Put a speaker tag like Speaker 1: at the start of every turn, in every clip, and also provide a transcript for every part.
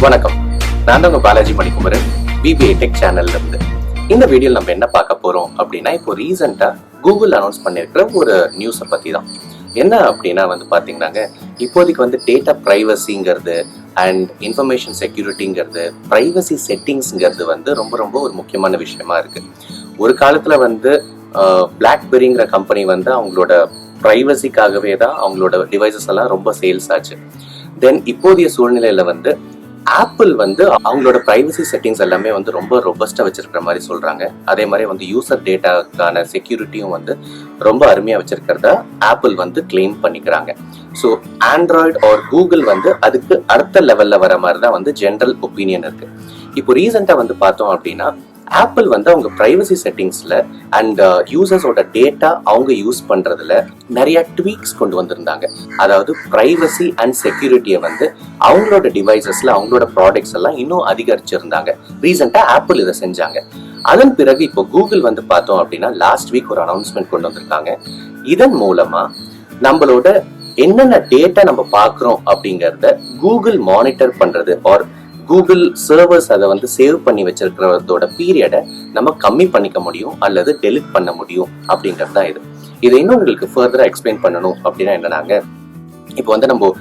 Speaker 1: வணக்கம், நான் தான் உங்க பாலாஜி மணிக்குமரன், BB8Tech சேனல்ல இருந்து. இந்த வீடியோல நம்ம என்ன பார்க்க போறோம் அப்படின்னா, இப்போ ரீசெண்டா கூகுள் அனௌன்ஸ் பண்ணியிருக்கிற ஒரு நியூஸை பத்தி தான். என்ன அப்படின்னா பாத்தீங்கன்னாங்க, இப்போதைக்கு டேட்டா பிரைவசிங்கிறது அண்ட் இன்ஃபர்மேஷன் செக்யூரிட்டிங்கிறது, பிரைவசி செட்டிங்ஸ்ங்கிறது ரொம்ப ரொம்ப ஒரு முக்கியமான விஷயமா இருக்கு. ஒரு காலத்துல பிளாக்பெரிங்கிற கம்பெனி அவங்களோட பிரைவசிக்காகவே தான் அவங்களோட டிவைசஸ் எல்லாம் ரொம்ப சேல்ஸ் ஆச்சு. தென் இப்போதைய சூழ்நிலையில ஆப்பிள் அவங்களோட பிரைவசி செட்டிங்ஸ் எல்லாமே ரொம்ப ரொபஸ்டா வச்சிருக்கிற மாதிரி சொல்றாங்க. அதே மாதிரி யூசர் டேட்டாக்கான செக்யூரிட்டியும் ரொம்ப அருமையா வச்சிருக்கிறதா ஆப்பிள் கிளைம் பண்ணிக்கிறாங்க. ஸோ ஆண்ட்ராய்டு ஆர் கூகுள் அதுக்கு அடுத்த லெவல்ல வர மாதிரி தான் ஜென்ரல் ஒப்பீனியன் இருக்கு. இப்போ ரீசெண்டா பார்த்தோம் அப்படின்னா, ஆப்பிள் அவங்க பிரைவசி செட்டிங்ஸ்ல அண்ட் யூசர்ஸோட டேட்டா அவங்க யூஸ் பண்றதுல நிறைய ட்வீக்ஸ் கொண்டு வந்திருந்தாங்க. அதாவது பிரைவசி அண்ட் செக்யூரிட்டியை அவங்களோட டிவைசஸ்ல அவங்களோட ப்ராடக்ட்ஸ் எல்லாம் இன்னும் அதிகரிச்சிருந்தாங்க. ரீசெண்டா ஆப்பிள் இதை செஞ்சாங்க. அதன் பிறகு இப்போ கூகுள் பார்த்தோம் அப்படின்னா லாஸ்ட் வீக் ஒரு அனௌன்ஸ்மெண்ட் கொண்டு வந்திருக்காங்க. இதன் மூலமா நம்மளோட என்னென்ன டேட்டா நம்ம பாக்குறோம் அப்படிங்கறத கூகுள் மானிட்டர் பண்றது ஆர் கூகுள் சர்வர்ஸ் அதை சேவ் பண்ணி வச்சிருக்கிறதோட பீரியடை நம்ம கம்மி பண்ணிக்க முடியும் அல்லது டெலிட் பண்ண முடியும் அப்படிங்கிறது தான் இது. இதை இன்னும் உங்களுக்கு ஃபர்தரா எக்ஸ்பிளைன் பண்ணணும் அப்படின்னா என்னன்னாங்க, இப்போ நம்ம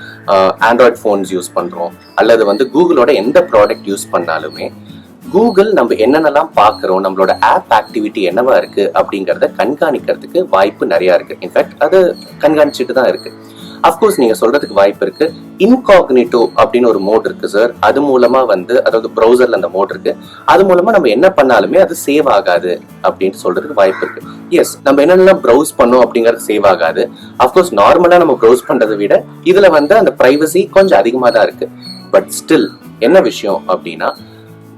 Speaker 1: ஆண்ட்ராய்ட் ஃபோன்ஸ் யூஸ் பண்றோம் அல்லது கூகுளோட எந்த ப்ராடக்ட் யூஸ் பண்ணாலுமே கூகுள் நம்ம என்னென்னலாம் பார்க்குறோம், நம்மளோட ஆப் ஆக்டிவிட்டி என்னவா இருக்கு அப்படிங்கிறத கண்காணிக்கிறதுக்கு வாய்ப்பு நிறைய இருக்கு. இன்ஃபேக்ட் அது கண்காணிச்சுட்டு தான் இருக்கு. அப்கோர்ஸ் நீங்க சொல்றதுக்கு வாய்ப்பு இருக்கு, இன்காக்னிட்டோ அப்படின்னு ஒரு மோட் இருக்கு சார். அது மூலமா அதாவது ப்ரௌசர்ல அந்த மோட் இருக்கு, அது மூலமா நம்ம என்ன பண்ணாலுமே அது சேவ் ஆகாது அப்படின்னு சொல்றதுக்கு வாய்ப்பு இருக்கு. எஸ், நம்ம என்னென்னலாம் ப்ரௌஸ் பண்ணோம் அப்படிங்கறது சேவ் ஆகாது. அப்கோர்ஸ் நார்மலா நம்ம ப்ரௌஸ் பண்றதை விட இதுல அந்த பிரைவசி கொஞ்சம் அதிகமா தான் இருக்கு. பட் ஸ்டில் என்ன விஷயம் அப்படின்னா,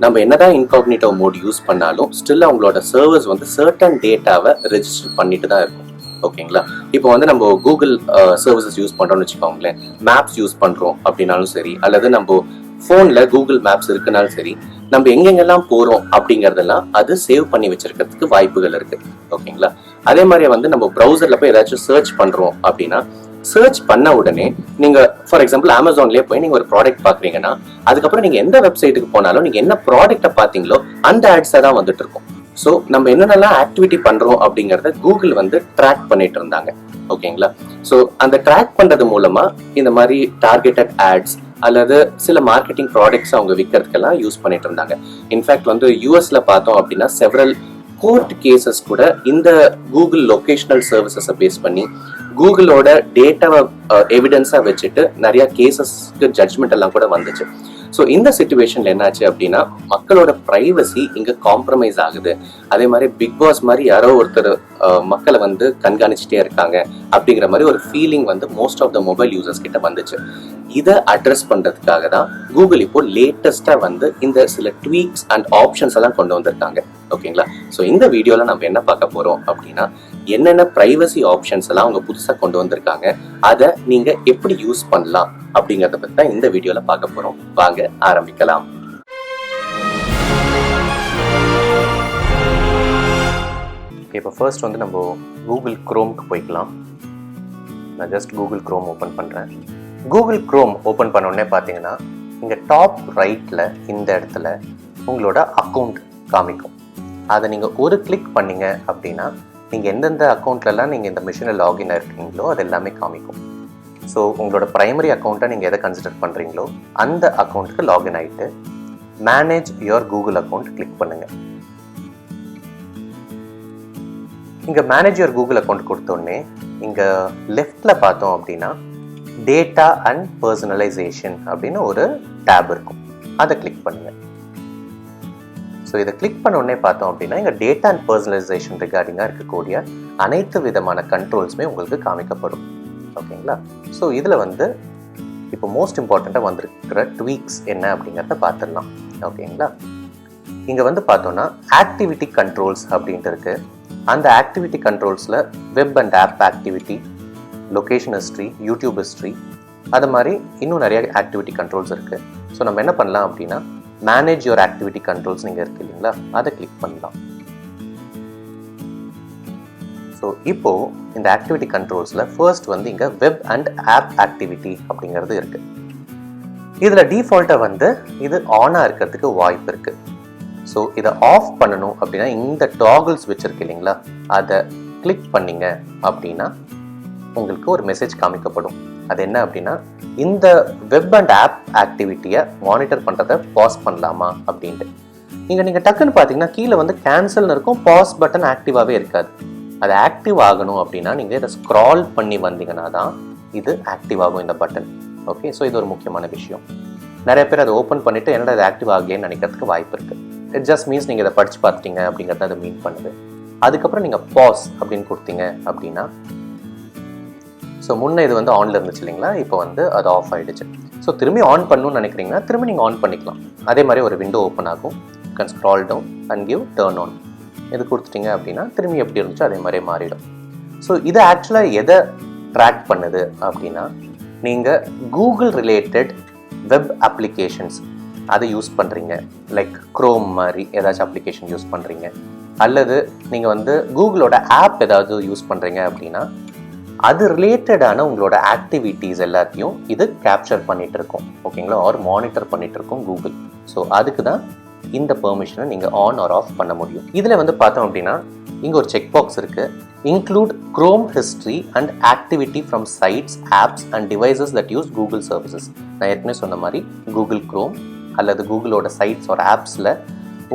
Speaker 1: நம்ம என்னதான் இன்காக்னிட்டோ மோட் யூஸ் பண்ணாலும் ஸ்டில் அவங்களோட சர்வர்ஸ் சர்டன் டேட்டாவை ரெஜிஸ்டர் பண்ணிட்டு தான் இருக்கும். ஓகேங்களா? இப்போ நம்ம கூகுள் சர்வீசஸ் யூஸ் பண்றோம்னு வச்சுக்கோங்களேன், மேப்ஸ் யூஸ் பண்றோம் அப்படின்னாலும் சரி, அல்லது நம்ம போன்ல கூகுள் மேப்ஸ் இருக்குனாலும் சரி, நம்ம எங்கெங்கெல்லாம் போறோம் அப்படிங்கறதெல்லாம் அது சேவ் பண்ணி வச்சிருக்கிறதுக்கு வாய்ப்புகள் இருக்கு. ஓகேங்களா? அதே மாதிரி நம்ம ப்ரௌசர்ல போய் ஏதாச்சும் சர்ச் பண்றோம் அப்படின்னா, சர்ச் பண்ண உடனே நீங்க ஃபார் எக்ஸாம்பிள் அமேசான்லயே போய் நீங்க ஒரு ப்ராடக்ட் பாக்குறீங்கன்னா, அதுக்கப்புறம் நீங்க எந்த வெப்சைட்டுக்கு போனாலும் நீங்க என்ன ப்ராடக்ட்டை பாத்தீங்களோ அந்த ஆட்ஸ் தான் வந்துட்டு இருக்கும். ஸோ நம்ம என்னென்னலாம் ஆக்டிவிட்டி பண்றோம் அப்படிங்கறத கூகுள் ட்ராக் பண்ணிட்டு இருந்தாங்க. ஓகேங்களா? ஸோ அந்த ட்ராக் பண்றது மூலமா இந்த மாதிரி டார்கெட்டட் ஆட்ஸ் அல்லது சில மார்க்கெட்டிங் ப்ராடக்ட்ஸ் அவங்க விற்கிறதுக்கெல்லாம் யூஸ் பண்ணிட்டு இருந்தாங்க. இன்ஃபேக்ட் யூஎஸ்ல பார்த்தோம் அப்படின்னா செவரல் கோர்ட் கேசஸ் கூட இந்த கூகுள் லொகேஷனல் சர்வீசஸை பேஸ் பண்ணி கூகுளோட டேட்டாவை எவிடன்ஸா வச்சுட்டு நிறைய கேசஸ்க்கு ஜட்ஜ்மெண்ட் எல்லாம் கூட வந்துச்சு. ஸோ இந்த சிச்சுவேஷன்ல என்னாச்சு அப்படின்னா, மக்களோட பிரைவசி இங்க காம்ப்ரமைஸ் ஆகுது. அதே மாதிரி பிக் பாஸ் மாதிரி யாரோ ஒருத்தர் மக்களை கண்காணிச்சுட்டே இருக்காங்க அப்படிங்கிற மாதிரி ஒரு feeling most of the mobile users கிட்ட வந்துச்சு. இதை அட்ரஸ் பண்றதுக்காக தான் கூகுள் இப்போ லேட்டஸ்டா இந்த சில ட்வீக்ஸ் அண்ட் ஆப்ஷன்ஸ் எல்லாம் கொண்டு வந்திருக்காங்க. ஓகேங்களா? ஸோ இந்த வீடியோல நம்ம என்ன பார்க்க போறோம் அப்படின்னா, என்னென்ன பிரைவசி ஆப்ஷன்ஸ் எல்லாம் அவங்க புதுசா கொண்டு வந்திருக்காங்க, அதை நீங்க எப்படி யூஸ் பண்ணலாம் அப்படிங்கறத பத்தி தான் இந்த வீடியோல பார்க்க போறோம். வாங்க ஆரம்பிக்கலாம். இப்போ ஃபர்ஸ்ட் நம்ம கூகுள் குரோம்க்கு போய்க்கலாம். நான் ஜஸ்ட் கூகுள் குரோம் ஓபன் பண்றேன். கூகுள் குரோம் ஓபன் பண்ண உடனே பாத்தீங்கன்னா, இங்க டாப் ரைட்ல இந்த இடத்துல உங்களோட அக்கௌண்ட் காமிக்கும். அதை நீங்க ஒரு கிளிக் பண்ணீங்க அப்படின்னா, நீங்க எந்தெந்த அக்கௌண்ட்லாம் நீங்க இந்த மிஷினில் லாகின் இருக்கீங்களோ அது எல்லாமே காமிக்கும். ஸோ உங்களோட பிரைமரி அக்கௌண்ட்டை நீங்கள் எதை கன்சிடர் பண்ணுறீங்களோ அந்த அக்கௌண்ட்டுக்கு லாகின் ஆகிட்டு manage your Google account click பண்ணுங்க. இங்கே மேனேஜ் யுவர் கூகுள் அக்கௌண்ட் கொடுத்தோடனே இங்கே லெஃப்டில் பார்த்தோம் அப்படின்னா டேட்டா அண்ட் பர்சனலைசேஷன் அப்படின்னு ஒரு டேப் இருக்கும். அதை கிளிக் பண்ணுங்க. ஸோ இதை கிளிக் பண்ண உடனே பார்த்தோம் அப்படின்னா இங்கே டேட்டா அண்ட் பர்சனலைசேஷன் ரிகார்டிங்காக இருக்கக்கூடிய அனைத்து விதமான கண்ட்ரோல்ஸுமே உங்களுக்கு காமிக்கப்படும். ஓகேங்களா? ஸோ இதில் இப்போ மோஸ்ட் இம்பார்ட்டண்ட்டாக வந்திருக்கிற ட்வீக்ஸ் என்ன அப்படிங்கிறத பார்த்துடலாம். ஓகேங்களா? இங்கே பார்த்தோன்னா ஆக்டிவிட்டி கண்ட்ரோல்ஸ் அப்படின்ட்டு இருக்கு. அந்த ஆக்டிவிட்டி கண்ட்ரோல்ஸில் web and app activity, location history, YouTube history, அது மாதிரி இன்னும் நிறைய ஆக்டிவிட்டி கண்ட்ரோல்ஸ் இருக்குது. ஸோ நம்ம என்ன பண்ணலாம் அப்படின்னா, மேனேஜ் யுவர் ஆக்டிவிட்டி கண்ட்ரோல்ஸ் நீங்கள் இருக்கு இல்லைங்களா, அதை கிளிக் பண்ணலாம். ஸோ இப்போ இந்த ஆக்டிவிட்டி கண்ட்ரோல்ஸில் ஃபர்ஸ்ட் இங்கே வெப் அண்ட் ஆப் ஆக்டிவிட்டி அப்படிங்கிறது இருக்குது. இதில் டிஃபால்ட்டாக வந்து இது ஆனாக இருக்கிறதுக்கு வாய்ப்பு இருக்குது. ஸோ இதை ஆஃப் பண்ணணும் அப்படின்னா இந்த டாகிள் ஸ்விட்ச் இருக்கு இல்லைங்களா, அதை கிளிக் பண்ணிங்க அப்படின்னா உங்களுக்கு ஒரு மெசேஜ் காமிக்கப்படும். அது என்ன அப்படின்னா, இந்த வெப் அண்ட் ஆப் ஆக்டிவிட்டியை மானிட்டர் பண்ணுறதை பாஸ் பண்ணலாமா அப்படின்ட்டு. நீங்கள் டக்குன்னு பார்த்தீங்கன்னா கீழே வந்து கேன்சல்னு இருக்கும், பாஸ் பட்டன் ஆக்டிவாகவே இருக்காது. அது ஆக்டிவ் ஆகணும் அப்படின்னா நீங்கள் இதை ஸ்க்ரால் பண்ணி வந்தீங்கன்னா தான் இது ஆக்டிவ் ஆகும் இந்த பட்டன். ஓகே, ஸோ இது ஒரு முக்கியமான விஷயம். நிறைய பேர் அதை ஓப்பன் பண்ணிவிட்டு என்னடா அது ஆக்டிவ் ஆகலைன்னு நினைக்கிறதுக்கு வாய்ப்பு இருக்குது. இட் ஜஸ்ட் மீன்ஸ் நீங்கள் இதை படித்து பார்த்துட்டீங்க அப்படிங்கிறத அதை மீன் பண்ணுது. அதுக்கப்புறம் நீங்கள் பாஸ் அப்படின்னு கொடுத்தீங்க அப்படின்னா, ஸோ முன்னே இது வந்து ஆனில் இருந்துச்சு இல்லைங்களா, இப்போ வந்து அது ஆஃப் ஆகிடுச்சு. ஸோ திரும்பி ஆன் பண்ணணும்னு நினைக்கிறீங்கன்னா திரும்பி நீங்கள் ஆன் பண்ணிக்கலாம். அதே மாதிரி ஒரு விண்டோ ஓப்பன் ஆகும். You can scroll down and give turn on. இது கொடுத்துட்டீங்க அப்படின்னா திரும்பி எப்படி இருந்துச்சோ அதே மாதிரி மாறிடும். ஸோ இது ஆக்சுவலாக எதை ட்ராக் பண்ணுது அப்படின்னா, நீங்கள் கூகுள் ரிலேட்டட் வெப் அப்ளிகேஷன்ஸ் அதை யூஸ் பண்ணுறீங்க, லைக் க்ரோம் மாதிரி ஏதாச்சும் அப்ளிகேஷன் யூஸ் பண்ணுறீங்க, அல்லது நீங்கள் வந்து கூகுளோட ஆப் ஏதாவது யூஸ் பண்ணுறீங்க அப்படின்னா அது ரிலேட்டடான உங்களோட ஆக்டிவிட்டீஸ் எல்லாத்தையும் இது கேப்சர் பண்ணிட்டு இருக்கோம். ஓகேங்களா, ஆர் மானிட்டர் பண்ணிட்டு இருக்கோம் கூகுள். ஸோ அதுக்கு தான் இந்த பெர்மிஷனை நீங்கள் ஆன் ஆர் ஆஃப் பண்ண முடியும். இதில் வந்து பார்த்தோம் அப்படின்னா இங்கே ஒரு செக் பாக்ஸ் இருக்குது, include Chrome history and activity from sites, apps and devices that use Google services. நான் ஏற்கனவே சொன்ன மாதிரி கூகுள் க்ரோம் அல்லது கூகுளோட சைட்ஸ் ஒரு ஆப்ஸில்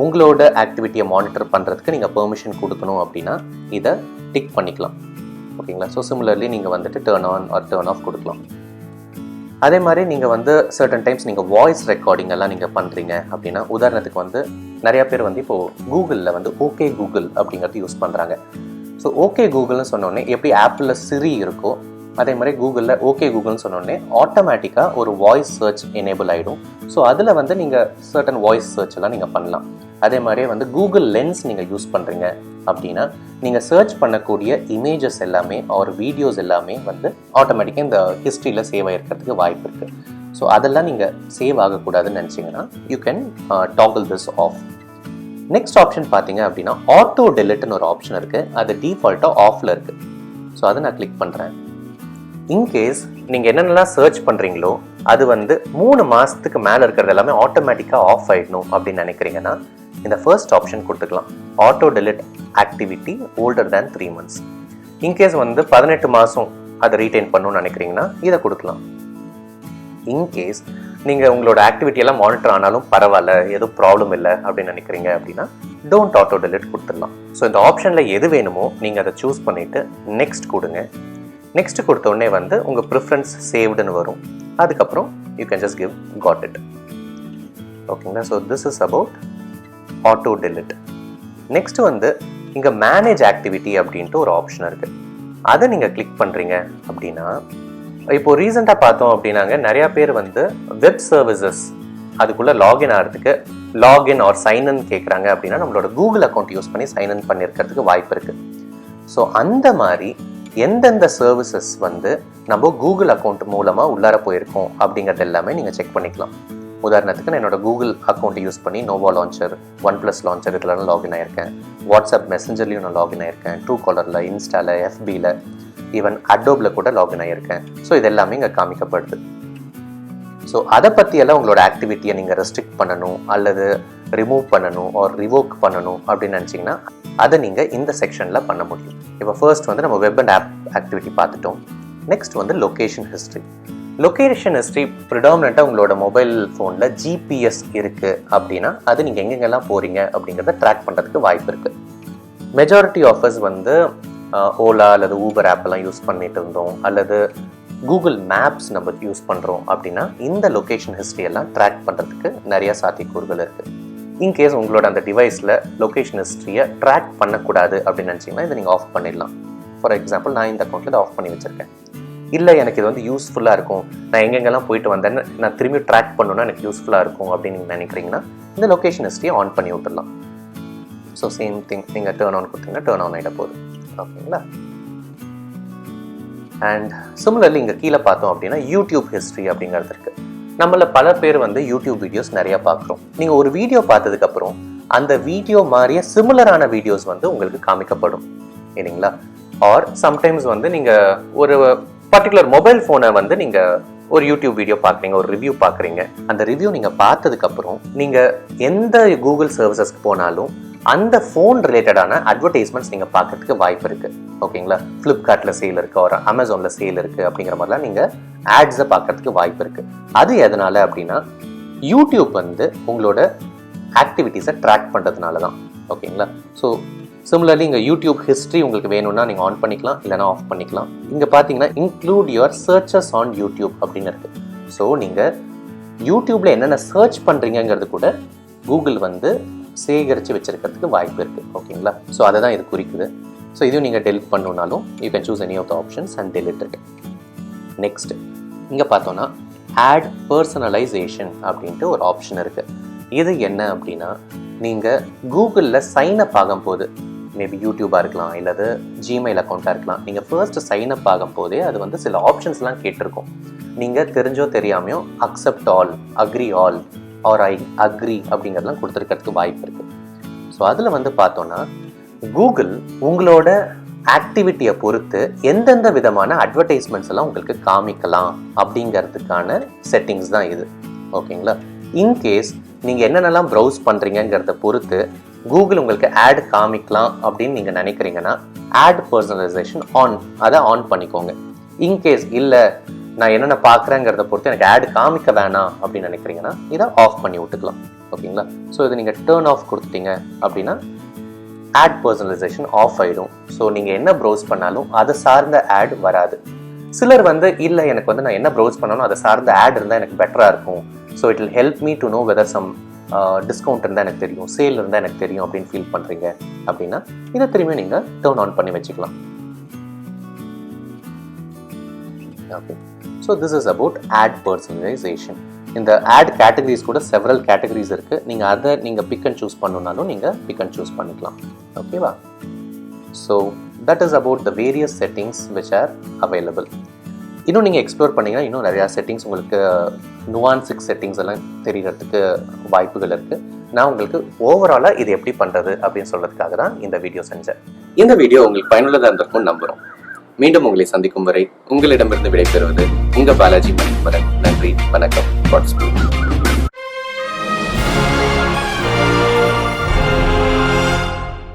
Speaker 1: உங்களோட ஆக்டிவிட்டியை மானிட்டர் பண்ணுறதுக்கு நீங்கள் பெர்மிஷன் கொடுக்கணும் அப்படின்னா இதை டிக் பண்ணிக்கலாம். ஓகேங்களா, ஸோ சிமிலர்லி நீங்கள் வந்துட்டு turn on or turn off கொடுக்கலாம். அதே மாதிரி நீங்கள் வந்து சர்டன் டைம்ஸ் நீங்கள் வாய்ஸ் ரெக்கார்டிங் எல்லாம் நீங்கள் பண்ணுறீங்க அப்படின்னா, உதாரணத்துக்கு வந்து நிறையா பேர் வந்து இப்போது கூகுளில் வந்து ஓகே கூகுள் அப்படிங்கிறது யூஸ் பண்ணுறாங்க. ஸோ ஓகே கூகுள்னு சொன்னோடனே எப்படி ஆப்பில் சிரி இருக்கோ அதே மாதிரி கூகுளில் ஓகே கூகுள்னு சொன்னோடனே ஆட்டோமேட்டிக்காக ஒரு வாய்ஸ் சர்ச் எனேபிள் ஆகிடும். ஸோ அதில் வந்து நீங்கள் சர்டன் வாய்ஸ் சர்ச் எல்லாம் நீங்கள் பண்ணலாம். அதே மாதிரியே வந்து கூகுள் லென்ஸ் நீங்கள் யூஸ் பண்ணுறீங்க அப்படின்னா நீங்கள் சர்ச் பண்ணக்கூடிய இமேஜஸ் எல்லாமே ஒரு வீடியோஸ் எல்லாமே வந்து ஆட்டோமேட்டிக்காக இந்த ஹிஸ்ட்ரியில் சேவ் ஆகிருக்கிறதுக்கு வாய்ப்பு இருக்குது. ஸோ அதெல்லாம் நீங்கள் சேவ் ஆகக்கூடாதுன்னு நினச்சிங்கன்னா you can toggle this off. Next option பார்த்தீங்க அப்படின்னா ஆட்டோ டெலிட்னு ஒரு ஆப்ஷன் இருக்குது, அது டிஃபால்ட்டாக ஆஃபில் இருக்குது. ஸோ அதை நான் கிளிக் பண்ணுறேன். இன்கேஸ் நீங்கள் என்னென்னலாம் சர்ச் பண்ணுறீங்களோ அது வந்து 3 மாதத்துக்கு மேலே இருக்கிறது எல்லாமே ஆட்டோமேட்டிக்காக ஆஃப் ஆகிடணும் அப்படின்னு நினைக்கிறீங்கன்னா இந்த ஃபர்ஸ்ட் ஆப்ஷன் கொடுத்துக்கலாம், auto delete activity older than 3 months. In case வந்து 18 மாதம் அதை ரீட்டைன் பண்ணணும்னு நினைக்கிறீங்கன்னா இதை கொடுக்கலாம். இன்கேஸ் நீங்கள் உங்களோட ஆக்டிவிட்டி எல்லாம் மானிட்டர் ஆனாலும் பரவாயில்ல, எதுவும் ப்ராப்ளம் இல்லை அப்படின்னு நினைக்கிறீங்க அப்படின்னா டோன்ட் ஆட்டோ டெலிட் கொடுத்துடலாம். ஸோ இந்த ஆப்ஷனில் எது வேணுமோ நீங்கள் அதை சூஸ் பண்ணிவிட்டு நெக்ஸ்ட் கொடுங்க. நெக்ஸ்ட் கொடுத்த உடனே வந்து உங்கள் ப்ரிஃபரன்ஸ் சேவ்டுன்னு வரும். அதுக்கப்புறம் you can just give got it. ஓகேங்களா, so this is about auto delete. Next வந்து இங்கே மேனேஜ் ஆக்டிவிட்டி அப்படின்ட்டு ஒரு ஆப்ஷன் இருக்குது, அதை நீங்கள் கிளிக் பண்ணுறீங்க அப்படின்னா இப்போ ரீசெண்டாக பார்த்தோம் அப்படின்னாங்க நிறையா பேர் வந்து வெப் சர்வீசஸ் அதுக்குள்ளே லாகின் ஆகிறதுக்கு லாகின் ஆர் சைன்இன் கேட்குறாங்க அப்படின்னா நம்மளோட கூகுள் அக்கௌண்ட் யூஸ் பண்ணி சைன்இன் பண்ணியிருக்கிறதுக்கு வாய்ப்பு இருக்குது. ஸோ அந்த மாதிரி எந்தெந்த சர்வீசஸ் வந்து நம்ம கூகுள் அக்கௌண்ட் மூலமாக உள்ளார போயிருக்கோம் அப்படிங்கிறது எல்லாமே நீங்கள் செக் பண்ணிக்கலாம். உதாரணத்துக்கு நான் என்னோட கூகுள் அக்கௌண்ட்டை யூஸ் பண்ணி நோவா லான்ச்சர், OnePlus லான்ச்சர் இதெல்லாம் லாகின் ஆயிருக்கேன். வாட்ஸ்அப் மெசஞ்சர்லையும் நான் லாகின் ஆயிருக்கேன். ட்ரூ காலரில், இன்ஸ்டாவில், FBயில், ஈவன் அடோபில் கூட லாகின் ஆகியிருக்கேன். ஸோ இது எல்லாமே இங்கே காமிக்கப்படுது. ஸோ அதை பற்றியெல்லாம் உங்களோட ஆக்டிவிட்டியை நீங்கள் ரெஸ்ட்ரிக்ட் பண்ணணும் அல்லது ரிமூவ் பண்ணணும் ஆர் ரிவோக் பண்ணணும் அப்படின்னு நினச்சிங்கன்னா அதை நீங்கள் இந்த செக்ஷனில் பண்ண முடியும். இப்போ ஃபர்ஸ்ட் வந்து நம்ம வெப் அண்ட் ஆப் ஆக்டிவிட்டி பார்த்துட்டோம். நெக்ஸ்ட் வந்து லொக்கேஷன் ஹிஸ்ட்ரி. லொக்கேஷன் ஹிஸ்ட்ரி ப்ரிடாமினெண்ட்டாக உங்களோட மொபைல் ஃபோனில் GPS இருக்குது அப்படின்னா அது நீங்கள் எங்கெங்கெல்லாம் போகிறீங்க அப்படிங்கிறத ட்ராக் பண்ணுறதுக்கு வாய்ப்பு இருக்குது. மெஜாரிட்டி ஆஃபர்ஸ் வந்து ஓலா அல்லது ஊபர் ஆப்பெல்லாம் யூஸ் பண்ணிட்டு இருந்தோம் அல்லது கூகுள் மேப்ஸ் நம்ம யூஸ் பண்ணுறோம் அப்படின்னா இந்த லொக்கேஷன் ஹிஸ்ட்ரியெல்லாம் ட்ராக் பண்ணுறதுக்கு நிறையா சாத்தியக்கூறுகள் இருக்குது. இன்கேஸ் உங்களோட அந்த டிவைஸில் லொக்கேஷன் ஹிஸ்ட்ரியை ட்ராக் பண்ணக்கூடாது அப்படின்னு நினச்சிங்கன்னா இதை நீங்கள் ஆஃப் பண்ணிடலாம். ஃபார் எக்ஸாம்பிள் நான் இந்த அக்கௌண்ட்டில் இதை ஆஃப் பண்ணி வச்சுருக்கேன். இல்லை எனக்கு இது வந்து யூஸ்ஃபுல்லாக இருக்கும், நான் எங்கெங்கெல்லாம் போயிட்டு வந்தேன்னு நான் திரும்பி ட்ராக் பண்ணணுன்னா எனக்கு யூஸ்ஃபுல்லாக இருக்கும் அப்படின்னு நீங்கள் நினைக்கிறீங்கன்னா இந்த லொக்கேஷன் ஹிஸ்ட்ரியை ஆன் பண்ணி விட்டுடலாம். ஸோ சேம் திங், நீங்கள் டர்ன் ஆன் கொடுத்தீங்கன்னா டர்ன் ஆன் ஆகிட போகுது. ஓகேங்களா. அண்ட் சிமிலர்லி இங்கே கீழே பார்த்தோம் அப்படின்னா யூடியூப் ஹிஸ்ட்ரி அப்படிங்கிறது இருக்குது. நம்மள பல பேர் வந்து யூடியூப் வீடியோஸ் நிறையா பார்க்குறோம். நீங்கள் ஒரு வீடியோ பார்த்ததுக்கப்புறம் அந்த வீடியோ மாதிரியே சிமிலரான வீடியோஸ் வந்து உங்களுக்கு காமிக்கப்படும் இல்லைங்களா. ஆர் சம்டைம்ஸ் வந்து நீங்கள் ஒரு பர்டிகுலர் மொபைல் ஃபோனை வந்து நீங்கள் ஒரு யூடியூப் வீடியோ பார்க்குறீங்க, ஒரு ரிவ்யூ பார்க்குறீங்க. அந்த ரிவ்யூ நீங்கள் பார்த்ததுக்கப்புறம் நீங்கள் எந்த கூகுள் சர்வீசஸ்க்கு போனாலும் அந்த ஃபோன் ரிலேட்டடான அட்வர்டைஸ்மெண்ட்ஸ் நீங்கள் பார்க்கறதுக்கு வாய்ப்பு இருக்குது. ஓகேங்களா? ஃப்ளிப்கார்ட்டில் சேல் இருக்குது, ஒரு அமேசானில் சேல் இருக்குது அப்படிங்கிற மாதிரிலாம் நீங்கள் ஆட்ஸை பார்க்கறதுக்கு வாய்ப்பு இருக்குது. அது எதனால் அப்படின்னா யூடியூப் வந்து உங்களோட ஆக்டிவிட்டீஸை ட்ராக் பண்ணுறதுனால தான். ஓகேங்களா? ஸோ சிமிலர்லி இங்கே யூடியூப் ஹிஸ்ட்ரி உங்களுக்கு வேணும்னா நீங்கள் ஆன் பண்ணிக்கலாம், இல்லைனா ஆஃப் பண்ணிக்கலாம். இங்கே பார்த்தீங்கன்னா include your searches on YouTube அப்படின்னு இருக்குது. ஸோ நீங்கள் யூடியூப்பில் என்னென்ன சர்ச் பண்ணுறீங்கிறது கூட கூகுள் வந்து சேகரித்து வச்சுருக்கிறதுக்கு வாய்ப்பு இருக்குது. ஓகேங்களா? ஸோ அதை தான் இது குறிக்குது. ஸோ இதையும் நீங்கள் டெலிட் பண்ணணுன்னாலும் you can choose any of the options and delete it. Next இங்கே பார்த்தோன்னா ஆட் பர்சனலைசேஷன் அப்படின்ட்டு ஒரு ஆப்ஷன் இருக்குது. இது என்ன அப்படின்னா நீங்கள் கூகுளில் சைன் அப் ஆகும்போது, மேபி யூடியூபாக இருக்கலாம், இல்லது ஜிமெயில் அக்கௌண்ட்டாக இருக்கலாம், நீங்கள் ஃபர்ஸ்ட் சைன் அப் ஆகும் போதே அது வந்து சில ஆப்ஷன்ஸ்லாம் கேட்டிருக்கும். நீங்கள் தெரிஞ்சோ தெரியாமையோ accept all, agree all or I agree அப்படிங்கிறதுலாம் கொடுத்துருக்கிறதுக்கு வாய்ப்பு இருக்குது. ஸோ அதில் வந்து பார்த்தோன்னா கூகுள் உங்களோட ஆக்டிவிட்டியை பொறுத்து எந்தெந்த விதமான அட்வர்டைஸ்மெண்ட்ஸ் எல்லாம் உங்களுக்கு காமிக்கலாம் அப்படிங்கிறதுக்கான செட்டிங்ஸ் தான் இது. ஓகேங்களா? இன்கேஸ் நீங்கள் என்னென்னலாம் ப்ரௌஸ் பண்ணுறீங்கிறத பொறுத்து கூகுள் உங்களுக்கு ஆட் காமிக்கலாம் அப்படின்னு நீங்கள் நினைக்கிறீங்கன்னா ஆட் பர்சனலைசேஷன் ஆன், அதை ஆன் பண்ணிக்கோங்க. இன்கேஸ் இல்லை நான் என்னென்ன பார்க்குறேங்கிறத பொறுத்து எனக்கு ஆட் காமிக்க வேணாம் அப்படின்னு நினைக்கிறீங்கன்னா இதை ஆஃப் பண்ணி விட்டுக்கலாம். ஓகேங்களா? ஸோ இதை நீங்கள் டேர்ன் ஆஃப் கொடுத்துட்டீங்க அப்படின்னா ஆட் பர்சனலைசேஷன் ஆஃப் ஆகிடும். ஸோ நீங்கள் என்ன ப்ரௌஸ் பண்ணாலும் அதை சார்ந்த ஆட் வராது. சிலர் வந்து இல்லை எனக்கு வந்து நான் என்ன ப்ரௌஸ் பண்ணாலும் அதை சார்ந்த ஆட் இருந்தால் எனக்கு பெட்டராக இருக்கும், so it will help me to know whether some discount இருந்தால் எனக்கு தெரியும், சேல் இருந்தால் எனக்கு தெரியும் அப்படின்னு ஃபீல் பண்ணுறீங்க அப்படின்னா இதை திரும்பியும் நீங்கள் டர்ன் ஆன் பண்ணி வச்சுக்கலாம். Okay, so this is about ad personalisation. இந்த ஆட் கேட்டகரிஸ் கூட செவரல் கேட்டகரிஸ் இருக்குது. நீங்கள் அதை நீங்கள் பிக் அண்ட் சூஸ் பண்ணணுன்னாலும் நீங்கள் பிக் அண்ட் சூஸ் பண்ணிக்கலாம். ஓகேவா? So that is about the various settings which are available. இன்னும் நீங்கள் எக்ஸ்ப்ளோர் பண்ணிங்கன்னா இன்னும் நிறையா செட்டிங்ஸ் உங்களுக்கு நுவான்சிக் செட்டிங்ஸ் எல்லாம் தெரியறதுக்கு வாய்ப்புகள் இருக்குது. நான் உங்களுக்கு ஓவராலாக இது எப்படி பண்ணுறது அப்படின்னு சொல்கிறதுக்காக தான் இந்த வீடியோ செஞ்சேன். இந்த வீடியோ உங்களுக்கு பயனுள்ளதாக இருந்திருக்கும் நம்புகிறோம். மீண்டும் உங்களை சந்திக்கும் வரை உங்களிடமிருந்து விடைபெறுவது உங்கள் பாலாஜி மணிக்குமரன். நன்றி, வணக்கம்.